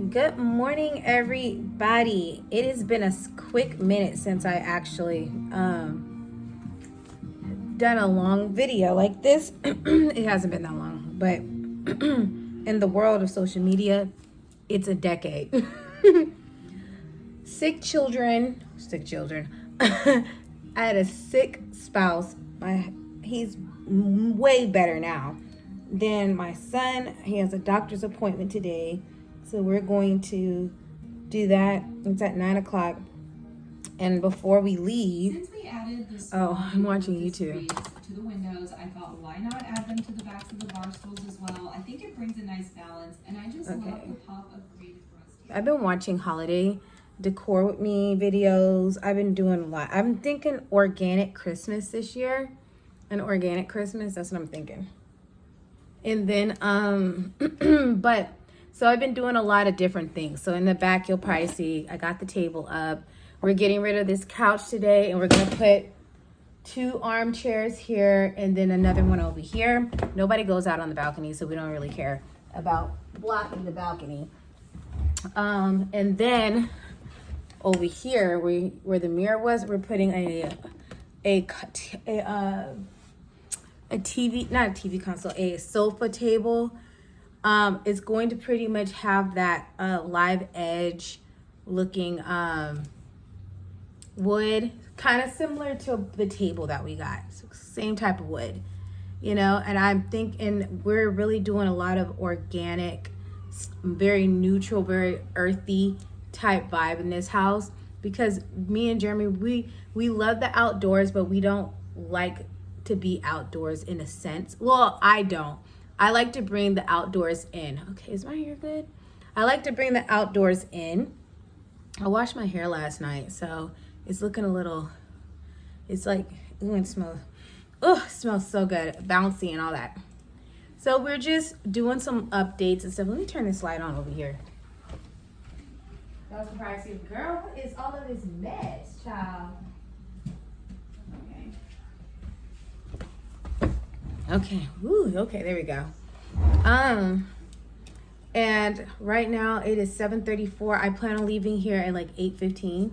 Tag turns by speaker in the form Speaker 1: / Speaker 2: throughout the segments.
Speaker 1: Good morning, everybody. It has been a quick minute since I actually done a long video like this. It hasn't been that long, but in the world of social media, it's a decade. Sick children. I had a sick spouse. He's way better now. Then my son, he has a doctor's appointment today. So we're going to do that. It's at 9 o'clock. And before we leave,
Speaker 2: Since we added this
Speaker 1: I'm watching YouTube.
Speaker 2: to the windows, I thought, why not add them to the backs of the bar stools as well? I think it brings a nice balance, and I just love the pop of green for us.
Speaker 1: I've been watching holiday decor with me videos. I've been doing a lot. I'm thinking organic Christmas this year. An organic Christmas, that's what I'm thinking. And then, but, so I've been doing a lot of different things. So in the back, you'll probably see, I got the table up. We're getting rid of this couch today, and we're going to put 2 armchairs here and then another one over here. Nobody goes out on the balcony, so we don't really care about blocking the balcony. And then over here, where the mirror was, we're putting a TV, not a TV console, a sofa table. It's going to pretty much have that live edge looking wood, kind of similar to the table that we got. Same type of wood, you know. And I'm thinking we're really doing a lot of organic, very neutral, very earthy type vibe in this house, because me and Jeremy, we love the outdoors, but we don't like to be outdoors in a sense. Well, I don't. I like to bring the outdoors in. Okay, is my hair good? I like to bring the outdoors in. I washed my hair last night, so it's looking a little, it's like, ooh, it smells so good, bouncy and all that. So we're just doing some updates and stuff. Let me turn this light on over here. I was surprised to see, girl, what is all of this mess, child? Okay, woo, okay, there we go. And right now it is 7:34. I plan on leaving here at like 8:15.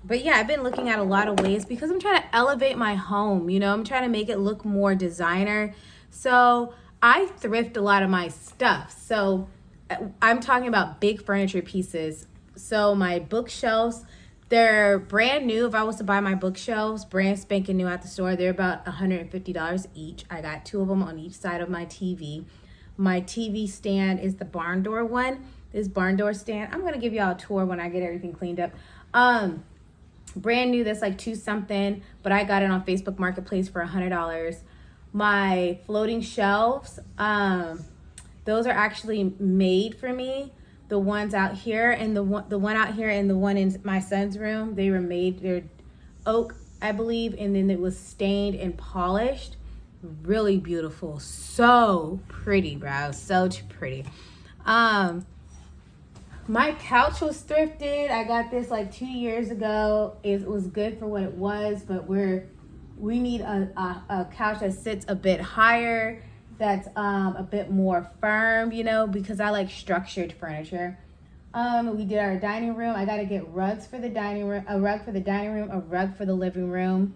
Speaker 1: But yeah, I've been looking at a lot of ways because I'm trying to elevate my home, you know. I'm trying to make it look more designer. So I thrift a lot of my stuff. So I'm talking about big furniture pieces. So my bookshelves, they're brand new. If I was to buy my bookshelves, brand spanking new at the store, they're about $150 each. I got 2 of them on each side of my TV. My TV stand is the barn door one. This barn door stand, I'm going to give y'all a tour when I get everything cleaned up. Brand new, that's like 2 something, but I got it on Facebook Marketplace for $100. My floating shelves, those are actually made for me. The ones out here and the one out here and the one in my son's room, they were made, they're oak, I believe, and then it was stained and polished. Really beautiful. So pretty, bro. So pretty. My couch was thrifted. I got this like 2 years ago. It was good for what it was, but we need a couch that sits a bit higher, that's a bit more firm, you know, because I like structured furniture. We did our dining room. I got to get rugs for the dining room, a rug for the dining room, a rug for the living room.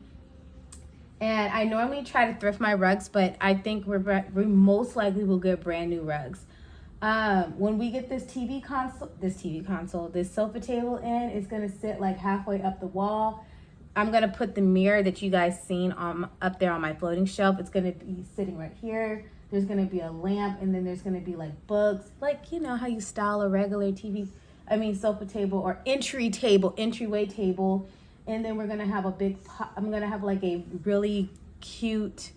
Speaker 1: And I normally try to thrift my rugs, but I think we most likely will get brand new rugs. When we get this sofa table in, it's going to sit like halfway up the wall. I'm going to put the mirror that you guys seen up there on my floating shelf. It's going to be sitting right here. There's going to be a lamp, and then there's going to be like books, like, you know, how you style a regular sofa table or entryway table. And then we're going to have a big pot. I'm going to have like a really cute,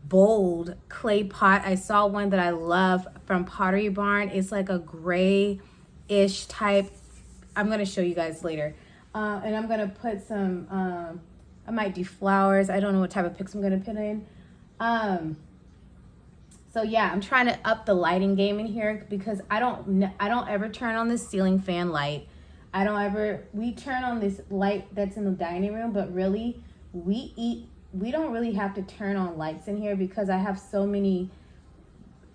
Speaker 1: bold clay pot. I saw one that I love from Pottery Barn. It's like a gray-ish type. I'm going to show you guys later. And I'm going to put some, I might do flowers. I don't know what type of pics I'm going to put in. So yeah, I'm trying to up the lighting game in here because I don't ever turn on this ceiling fan light. We turn on this light that's in the dining room, but really we don't really have to turn on lights in here because I have so many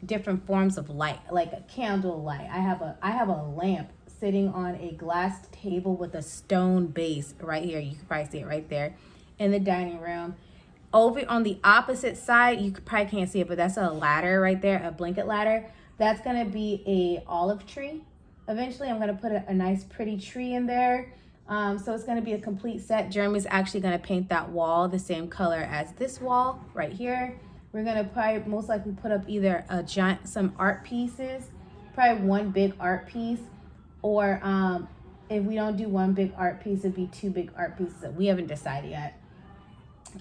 Speaker 1: different forms of light, like a candle light. I have a lamp sitting on a glass table with a stone base right here. You can probably see it right there in the dining room. Over on the opposite side, you probably can't see it, but that's a ladder right there, a blanket ladder. That's gonna be a olive tree. Eventually, I'm gonna put a nice pretty tree in there. So it's gonna be a complete set. Jeremy's actually gonna paint that wall the same color as this wall right here. We're gonna probably most likely put up either some art pieces, probably one big art piece, or if we don't do one big art piece, it'd be two big art pieces. We haven't decided yet.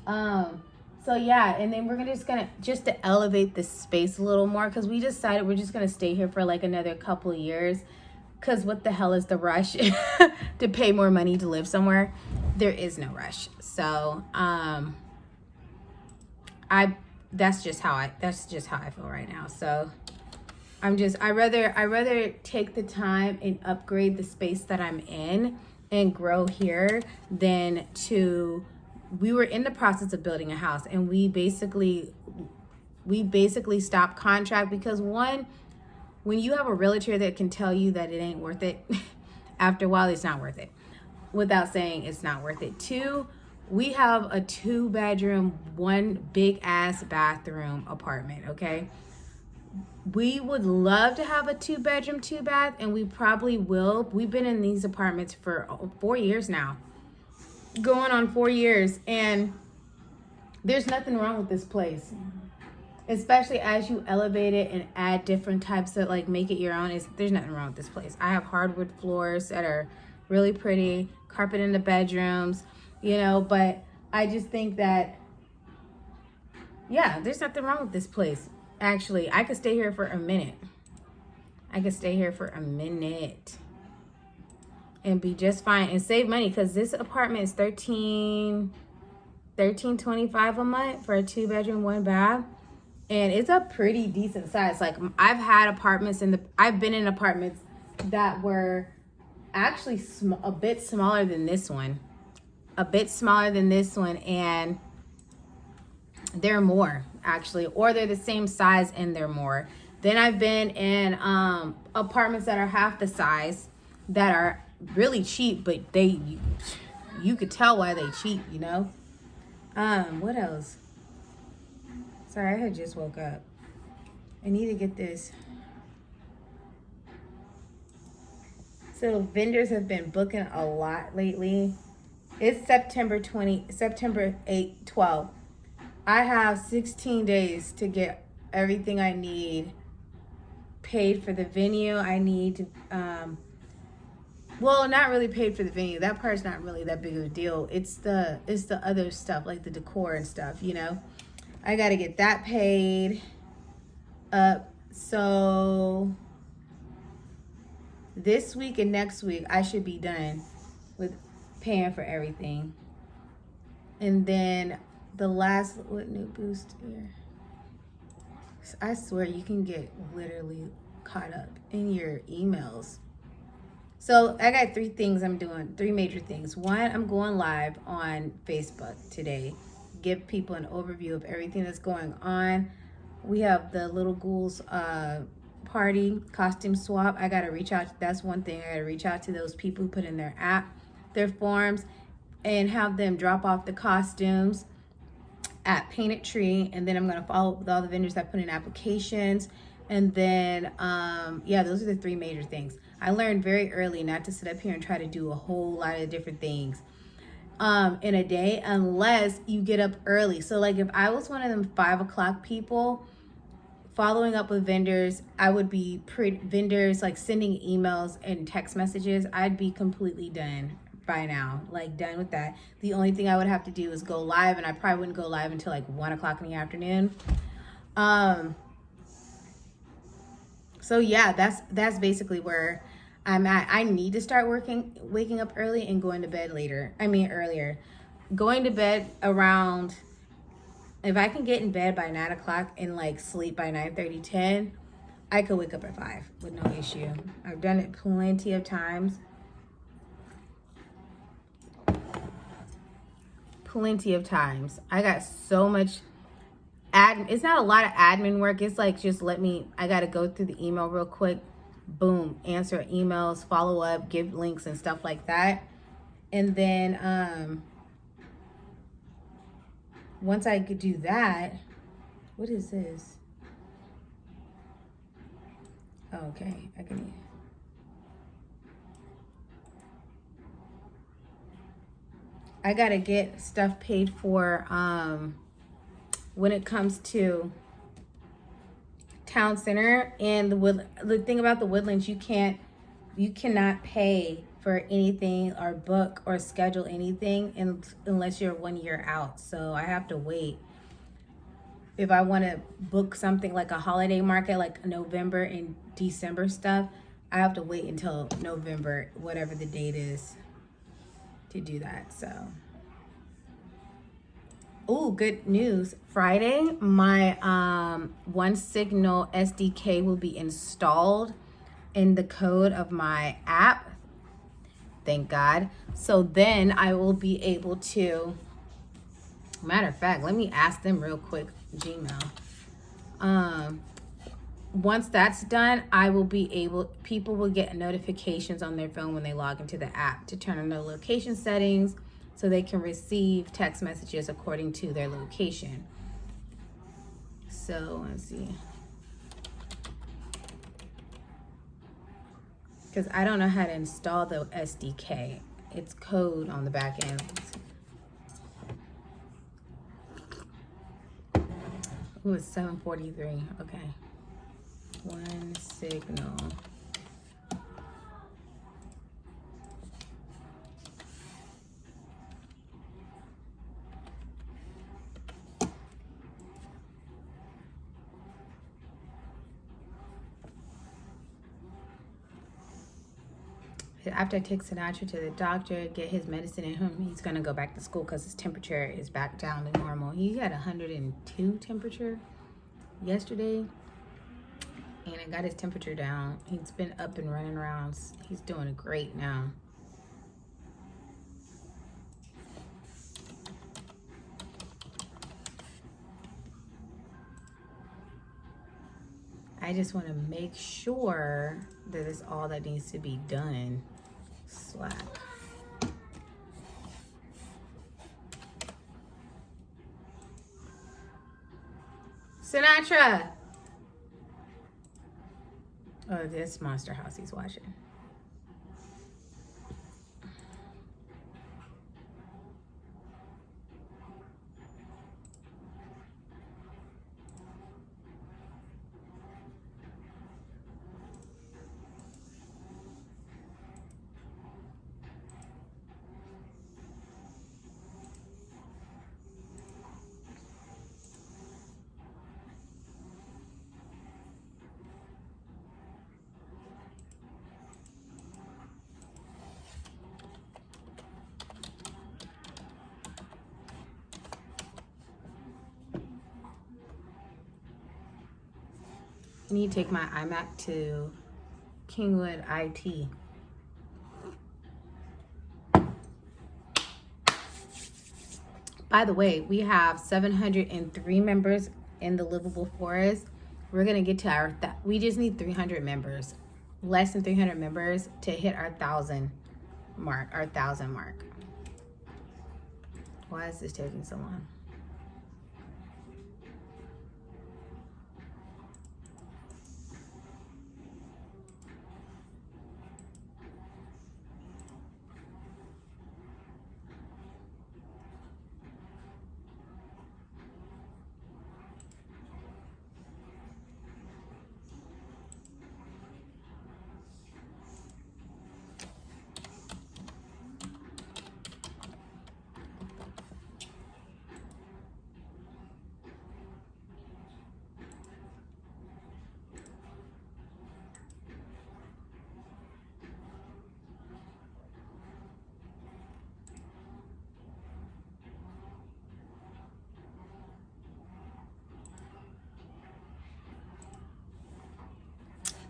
Speaker 1: So yeah, and then we're gonna just to elevate this space a little more, because we decided we're just gonna stay here for like another couple of years, because what the hell is the rush to pay more money to live somewhere? There is no rush. So that's just how I feel right now. So I rather take the time and upgrade the space that I'm in and grow here than to. We were in the process of building a house, and we basically stopped contract because, one, when you have a realtor that can tell you that it ain't worth it, after a while it's not worth it without saying it's not worth it. Two, we have a 2-bedroom, 1 big ass bathroom apartment, okay? We would love to have a 2-bedroom, 2-bath, and we probably will. We've been in these apartments for 4 years now. Going on 4 years, and there's nothing wrong with this place, especially as you elevate it and add different types of, like, make it your own. There's nothing wrong with this place. I have hardwood floors that are really pretty, carpet in the bedrooms, but I just think that, yeah, there's nothing wrong with this place. Actually, I could stay here for a minute. And be just fine and save money, because this apartment is $13.25 a month for a 2-bedroom, 1-bath, and it's a pretty decent size. Like, I've been in apartments that were actually a bit smaller than this one, and they're more actually, or they're the same size and they're more. Then I've been in apartments that are half the size that are really cheap, but you could tell why they cheap, what else? Sorry, I had just woke up. I need to get this. So vendors have been booking a lot lately. It's September 8, 12. I have 16 days to get everything I need paid for the venue. I need to well, not really paid for the venue. That part's not really that big of a deal. It's the other stuff, like the decor and stuff, I got to get that paid up. So this week and next week, I should be done with paying for everything. And then what new boost here? I swear you can get literally caught up in your emails. So I got 3 things I'm doing, 3 major things. One, I'm going live on Facebook today. Give people an overview of everything that's going on. We have the Little Ghouls party, costume swap. I got to reach out. That's one thing. I got to reach out to those people who put in their forms, and have them drop off the costumes at Painted Tree. And then I'm going to follow up with all the vendors that put in applications. And then, those are the 3 major things. I learned very early not to sit up here and try to do a whole lot of different things in a day unless you get up early. So, like, if I was one of them 5 o'clock people following up with vendors, I would be vendors, like, sending emails and text messages. I'd be completely done by now, like, done with that. The only thing I would have to do is go live, and I probably wouldn't go live until like 1 o'clock in the afternoon. So yeah, that's basically where I'm at. I need to start waking up early and going to bed earlier. Going to bed around, if I can get in bed by 9 o'clock and like sleep by 9:30, 10, I could wake up at 5 with no issue. I've done it plenty of times. I got so much it's not a lot of admin work. It's like, just I got to go through the email real quick. Boom, answer emails, follow up, give links and stuff like that. And then once I could do that, what is this? Oh, okay, I gotta get stuff paid for when it comes to town center and the thing about the Woodlands, you cannot pay for anything or book or schedule anything unless you're 1 year out. So I have to wait. If I want to book something like a holiday market, like November and December stuff, I have to wait until November, whatever the date is, to do that. So, oh, good news. Friday, my OneSignal SDK will be installed in the code of my app. Thank God. So then I will be able to, matter of fact, let me ask them real quick, Gmail. Once that's done, people will get notifications on their phone when they log into the app to turn on their location settings so they can receive text messages according to their location. So let's see. Because I don't know how to install the SDK. It's code on the back end. Ooh, it's 7:43. Okay. OneSignal. After I take Sinatra to the doctor, get his medicine in him, he's going to go back to school because his temperature is back down to normal. He had 102 temperature yesterday, and I got his temperature down. He's been up and running around. He's doing great now. I just want to make sure that it's all that needs to be done. Slack. Sinatra! Oh, this Monster House he's watching. I need to take my iMac to Kingwood IT. By the way, we have 703 members in the Livable Forest. We're going to get to we just need 300 members. Less than 300 members to hit our 1,000 mark. Why is this taking so long?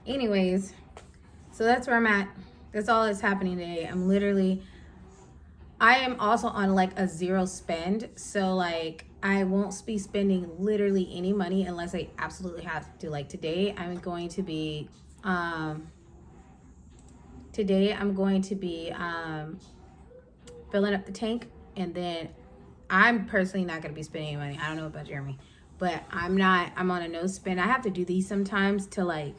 Speaker 1: Anyways, so that's where I'm at. That's all that's happening today. I'm literally I am also on like a zero spend. So like I won't be spending literally any money unless I absolutely have to. Like today I'm going to be filling up the tank, and then I'm personally not going to be spending any money. I don't know about Jeremy, but I'm on a no spend. I have to do these sometimes to like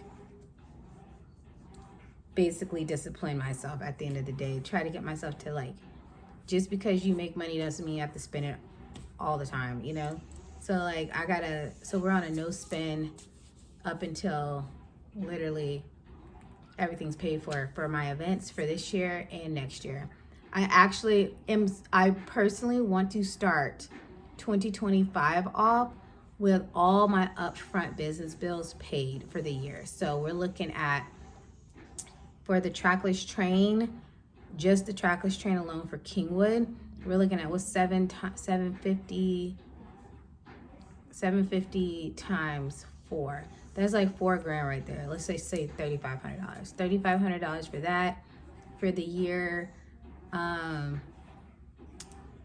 Speaker 1: basically discipline myself at the end of the day. Try to get myself to like, just because you make money doesn't mean you have to spend it all the time, you know? So like so we're on a no spend up until literally everything's paid for my events for this year and next year. I personally want to start 2025 off with all my upfront business bills paid for the year. So we're looking at, for the trackless train, just the trackless train alone for Kingwood, we're looking at 750 times 4. That's like $4,000 right there. Let's say $3,500. $3,500 for that for the year. Then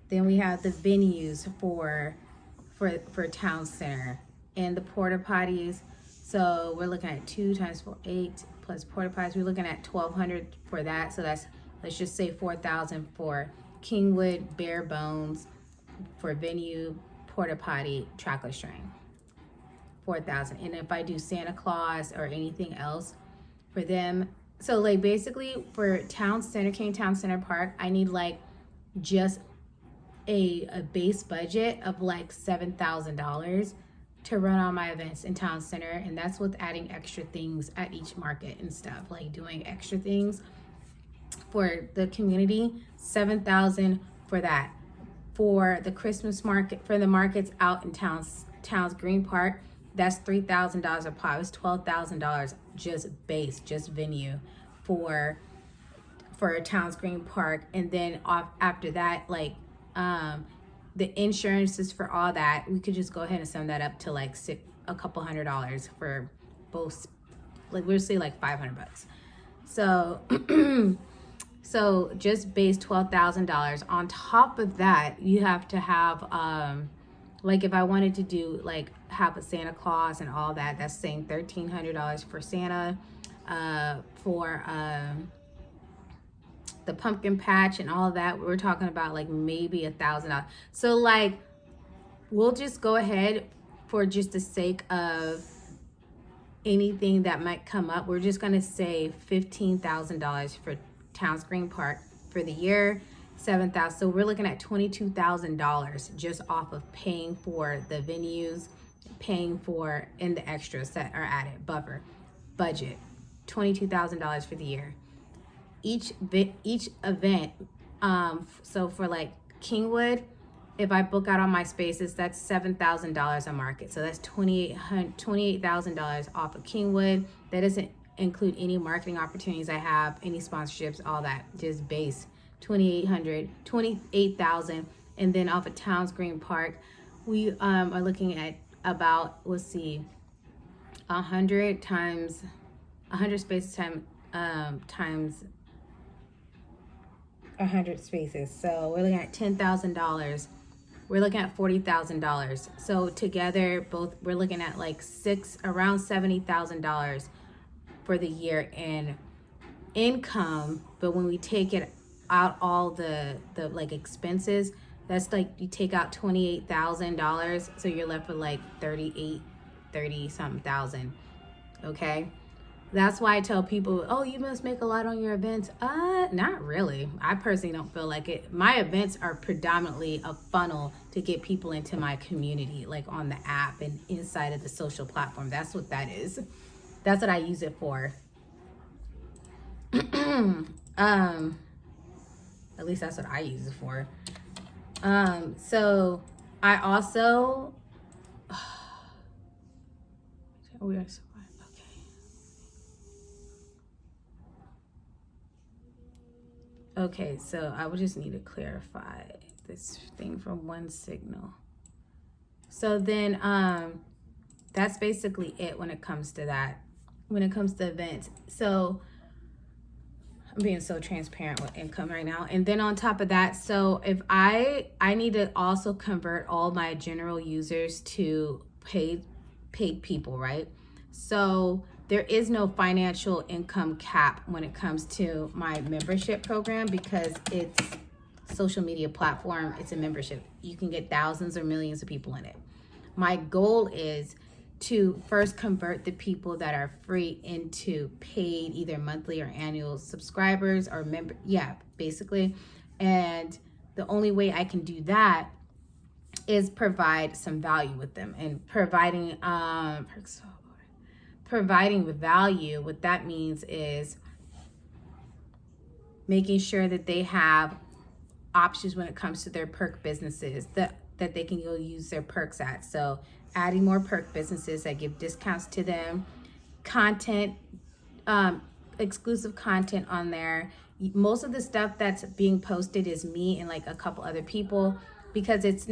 Speaker 1: we have the venues for town center and the porta potties. So we're looking at 2 times 4, 8 plus porta potties. We're looking at $1,200 for that. So that's, let's just say $4,000 for Kingwood, bare bones, for venue, porta potty, trackless train. $4,000. And if I do Santa Claus or anything else for them, so like basically for town center, King Town Center Park, I need like just a base budget of like $7,000 to run all my events in town center, and that's with adding extra things at each market and stuff, like doing extra things for the community. $7,000 for that. For the Christmas market, for the markets out in Towns Green Park, that's $3,000 a pop. It's $12,000 just base, just venue for Towns Green Park. And then after that, like the insurances for all that, we could just go ahead and sum that up to like a couple $100 for both. Like we'll say like $500. So so just base $12,000. On top of that, you have to have like if I wanted to do like have a Santa Claus and all that, that's saying $1,300 for Santa, for the pumpkin patch and all of that, we're talking about like maybe $1,000. So like we'll just go ahead, for just the sake of anything that might come up, we're just gonna say $15,000 for Towns Green Park for the year. $7,000. So we're looking at $22,000 just off of paying for the venues, paying for, and the extras that are added, buffer budget. $22,000 for the year. Each event, so for like Kingwood, if I book out on my spaces, that's $7,000 a market. So that's $28,000 off of Kingwood. That doesn't include any marketing opportunities I have, any sponsorships, all that. Just base $28,000. And then off of Towns Green Park, we are looking at about, let's see, 100 spaces times 100 spaces. So we're looking at $10,000. We're looking at $40,000. So together, both, we're looking at like around $70,000 for the year in income. But when we take it out, all the like expenses, that's like you take out $28,000, so you're left with like 30 something thousand. Okay. That's why I tell people, oh, you must make a lot on your events. Not really. I personally don't feel like it. My events are predominantly a funnel to get people into my community, like on the app and inside of the social platform. That's what that is. That's what I use it for. At least that's what I use it for. So I also, we are. Okay, so I would just need to clarify this thing from One Signal. So then that's basically it when it comes to that, when it comes to events. So I'm being so transparent with income right now. And then on top of that, so if I need to also convert all my general users to paid people, right? So there is no financial income cap when it comes to my membership program because it's social media platform. It's a membership. You can get thousands or millions of people in it. My goal is to first convert the people that are free into paid, either monthly or annual subscribers or basically. And the only way I can do that is provide some value with them, and providing value. What that means is making sure that they have options when it comes to their perk businesses that they can go use their perks at. So adding more perk businesses that give discounts to them, content, exclusive content on there. Most of the stuff that's being posted is me and like a couple other people, because it's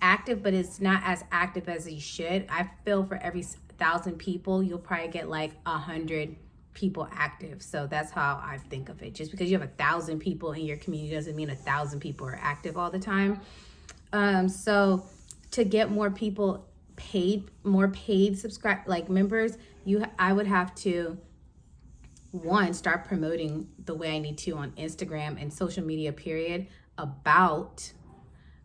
Speaker 1: active, but it's not as active as you should. I feel for every 1,000 people, you'll probably get like 100 people active. So that's how I think of it. Just because you have 1,000 people in your community doesn't mean 1,000 people are active all the time. So to get more people paid subscribe like members, I would have to start promoting the way I need to on Instagram and social media period about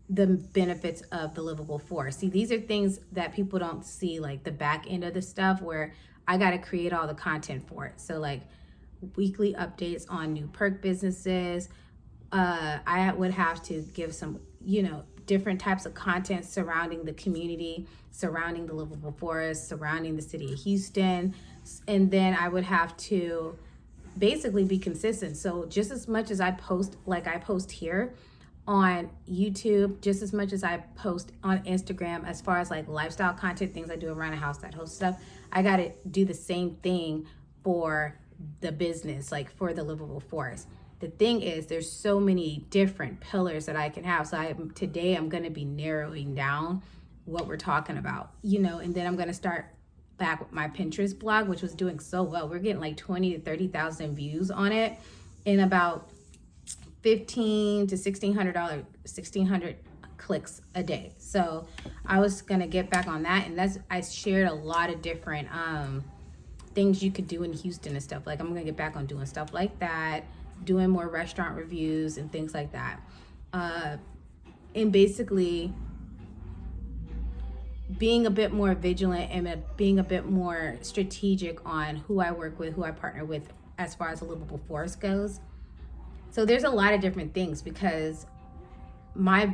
Speaker 1: the benefits of the livable forest. See, these are things that people don't see, like the back end of the stuff where I got to create all the content for it. So like weekly updates on new perk businesses. I would have to give some, different types of content surrounding the community, surrounding the livable forest, surrounding the city of Houston. And then I would have to basically be consistent. So just as much as I post, like I post here on YouTube, just as much as I post on Instagram, as far as like lifestyle content, things I do around the house, that whole stuff, I got to do the same thing for the business, like for the livable forest. The thing is, there's so many different pillars that I can have. So today I'm going to be narrowing down what we're talking about, and then I'm going to start back with my Pinterest blog, which was doing so well. We're getting like 20 to 30,000 views on it in about $1,500 to $1,600 clicks a day. So I was going to get back on that. And I shared a lot of different things you could do in Houston and stuff. Like I'm going to get back on doing stuff like that, doing more restaurant reviews and things like that. And basically being a bit more vigilant and being a bit more strategic on who I work with, who I partner with as far as the livable forest goes. So there's a lot of different things, because my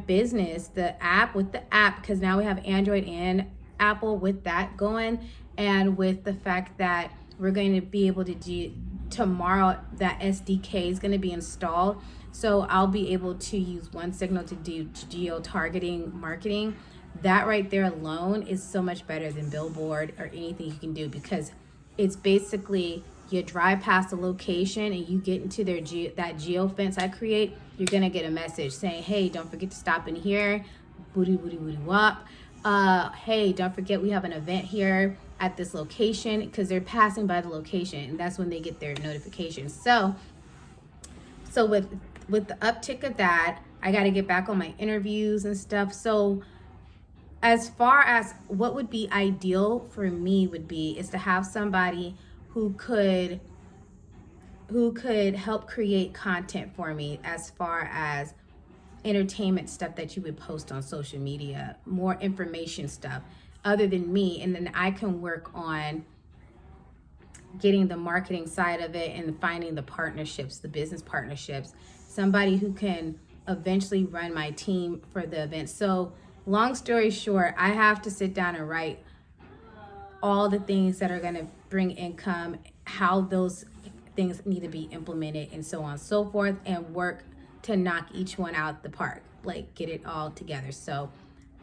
Speaker 1: business, the app, because now we have Android and Apple with that going, and with the fact that we're going to be able to do tomorrow, that SDK is going to be installed. So I'll be able to use OneSignal to do geo-targeting marketing. That right there alone is so much better than Billboard or anything you can do, because it's basically you drive past a location and you get into that geo fence I create, you're going to get a message saying, hey, don't forget to stop in here, booty, booty, booty, wop. Hey, don't forget we have an event here at this location, because they're passing by the location, and that's when they get their notifications. So with the uptick of that, I got to get back on my interviews and stuff. So as far as what would be ideal for me is to have somebody who could help create content for me, as far as entertainment stuff that you would post on social media, more information stuff other than me. And then I can work on getting the marketing side of it and finding the partnerships, the business partnerships, somebody who can eventually run my team for the event. So long story short, I have to sit down and write all the things that are going to bring income, how those things need to be implemented, and so on and so forth, and work to knock each one out the park, like get it all together. So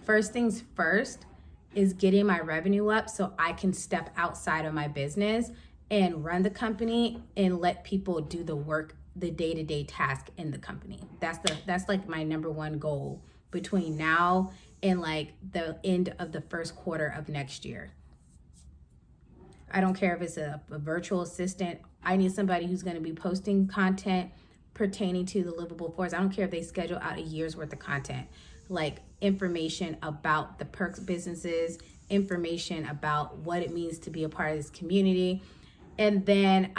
Speaker 1: first things first is getting my revenue up so I can step outside of my business and run the company and let people do the work, the day-to-day task in the company. That's like my number one goal between now and like the end of the first quarter of next year. I don't care if it's a virtual assistant. I need somebody who's going to be posting content pertaining to the Livable Forest. I don't care if they schedule out a year's worth of content, like information about the Perks businesses, information about what it means to be a part of this community. And then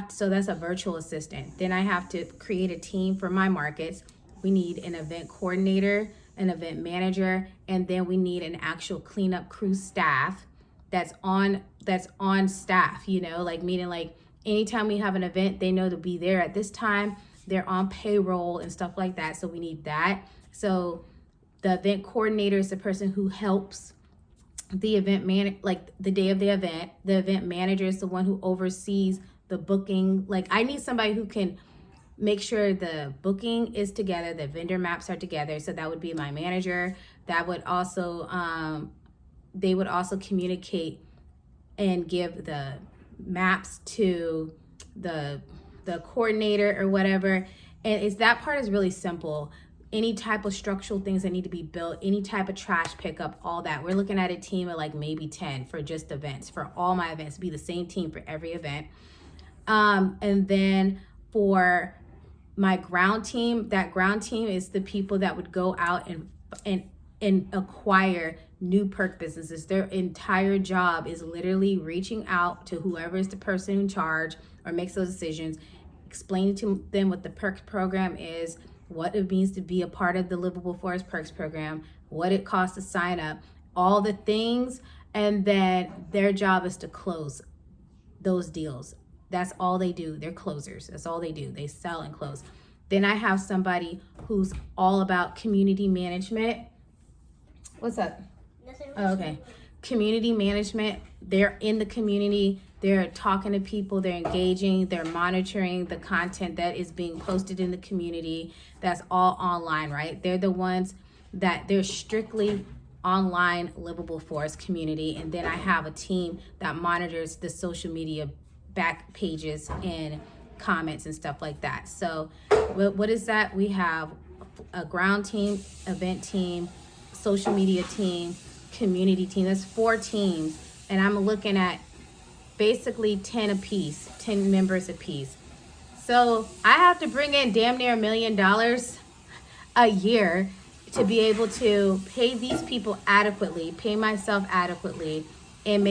Speaker 1: so that's a virtual assistant. Then I have to create a team for my markets. We need an event coordinator, an event manager, and then we need an actual cleanup crew staff that's on staff, like meaning like anytime we have an event, they know to be there at this time. They're on payroll and stuff like that. So we need that. So the event coordinator is the person who helps the event like the day of the event. The event manager is the one who oversees the booking. Like I need somebody who can make sure the booking is together, the vendor maps are together. So that would be my manager. That would also, they would also communicate and give the maps to the coordinator or whatever. And that part is really simple. Any type of structural things that need to be built, any type of trash pickup, all that. We're looking at a team of like maybe 10 for just events, for all my events, be the same team for every event. And then for my ground team, that ground team is the people that would go out and acquire new perk businesses. Their entire job is literally reaching out to whoever is the person in charge or makes those decisions, explaining to them what the perks program is, what it means to be a part of the Livable Forest Perks program, what it costs to sign up, all the things, and then their job is to close those deals. That's all they do. They're closers. That's all they do. They sell and close. Then I have somebody who's all about community management. What's up?
Speaker 3: Nothing.
Speaker 1: Oh, okay. Community management. They're in the community. They're talking to people. They're engaging. They're monitoring the content that is being posted in the community. That's all online, right? They're the ones that they're strictly online Livable Forest community. And then I have a team that monitors the social media back pages and comments and stuff like that. So what is that? We have a ground team, event team, social media team, community team. That's 4 teams. And I'm looking at basically 10 apiece, 10 members apiece. So I have to bring in damn near $1 million a year to be able to pay these people adequately, pay myself adequately, and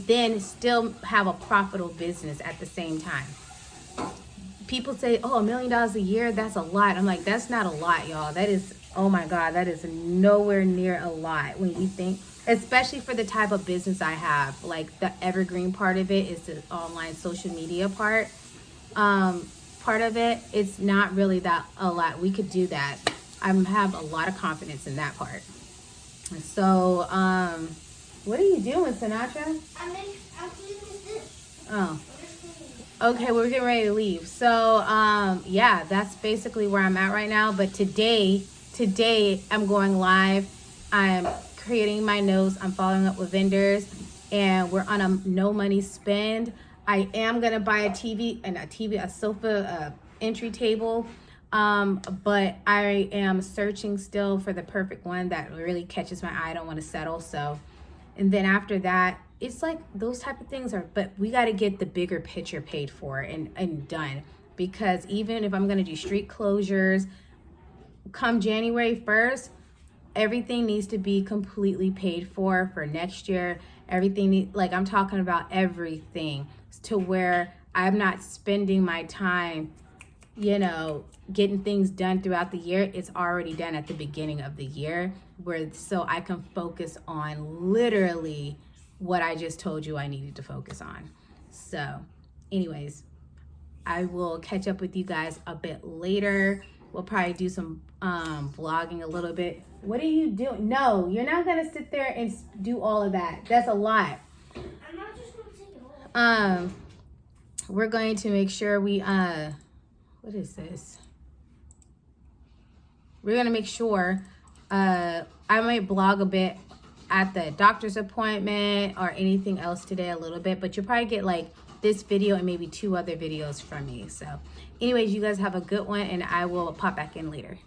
Speaker 1: then still have a profitable business at the same time. People say, oh, $1 million a year, that's a lot. I'm like, that's not a lot, y'all. That is, oh my God, that is nowhere near a lot when you think, especially for the type of business I have. Like the evergreen part of it is the online social media part. Part of it, it's not really that a lot. We could do that. I have a lot of confidence in that part. So, what are you doing, Sinatra?
Speaker 3: I'm cleaning this.
Speaker 1: Oh. Okay, we're getting ready to leave. So, yeah, that's basically where I'm at right now. But today I'm going live. I'm creating my notes. I'm following up with vendors, and we're on a no money spend. I am gonna buy a sofa, entry table. But I am searching still for the perfect one that really catches my eye. I don't want to settle. So, and then after that, it's like those type of things but we got to get the bigger picture paid for and done, because even if I'm going to do street closures come January 1st, everything needs to be completely paid for next year. I'm talking about everything, to where I'm not spending my time, getting things done throughout the year. It's already done at the beginning of the year, so I can focus on literally what I just told you I needed to focus on. So anyways, I will catch up with you guys a bit later. We'll probably do some vlogging a little bit. What are you doing? No, you're not gonna sit there and do all of that. That's a lot.
Speaker 3: I'm not just gonna take it all.
Speaker 1: We're going to make sure we what is this? We're gonna make sure I might blog a bit at the doctor's appointment or anything else today a little bit, but you'll probably get like this video and maybe 2 other videos from me. So anyways, you guys have a good one, and I will pop back in later.